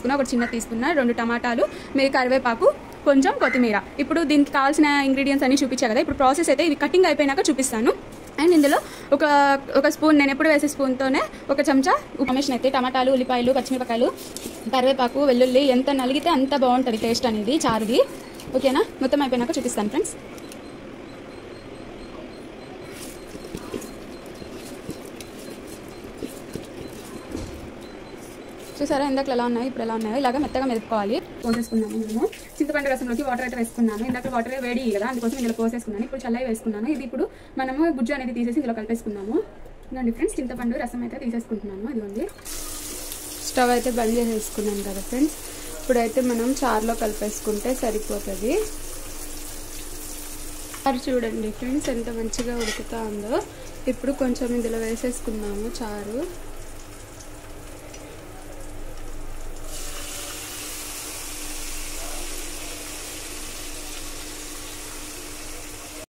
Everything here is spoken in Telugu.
తీసుకున్నా, ఒకటి చిన్న తీసుకున్నా, 2 టమాటాలు, కరివేపాకు, కొంచెం కొత్తిమీర. ఇప్పుడు దీనికి కావాల్సిన ఇంగ్రీడియంట్స్ అన్ని చూపించా కదా. ఇప్పుడు ప్రాసెస్ అయితే ఇది కటింగ్ అయిపోయినాక చూపిస్తాను. అండ్ ఇందులో ఒక స్పూన్, నేను ఎప్పుడు వేసే స్పూన్తోనే 1 చెంచా కాంబినేషన్ అయితే టమాటాలు, ఉల్లిపాయలు, పచ్చిమిరపకాయలు, కరివేపాకు, వెల్లుల్లి ఎంత నలిగితే అంత బాగుంటుంది టేస్ట్ అనేది చారుది. ఓకేనా, మొత్తం అయిపోయినాక చూపిస్తాను ఫ్రెండ్స్. చూసారా ఇందాక ఎలా ఉన్నాయి, ఇప్పుడు ఎలా ఉన్నాయో ఇలాగ మెత్తగా మెదుపుకోవాలి. పోసేసుకున్నాను. నేను చింతపండు రసంలోకి వాటర్ అయితే వేసుకున్నాను. ఇందాక వాటర్ వేడి కదా, అందుకోసం ఇందులో పోసేసుకున్నాను. ఇప్పుడు చల్లగా వేసుకున్నాను. ఇది ఇప్పుడు మనము గుజ్జు అనేది తీసేసి ఇందులో కలిపేసుకున్నాము. ఇదండి ఫ్రెండ్స్, చింతపండు రసం అయితే తీసేసుకుంటున్నాను. ఇదిగోండి, స్టవ్ అయితే బంద్ చేసేసుకున్నాను కదా ఫ్రెండ్స్. ఇప్పుడైతే మనం చారులో కలిపేసుకుంటే సరిపోతుంది. చారు చూడండి ఫ్రెండ్స్ ఎంత మంచిగా ఉడుకుతా ఉందో. ఇప్పుడు కొంచెం ఇందులో వేసేసుకున్నాము చారు.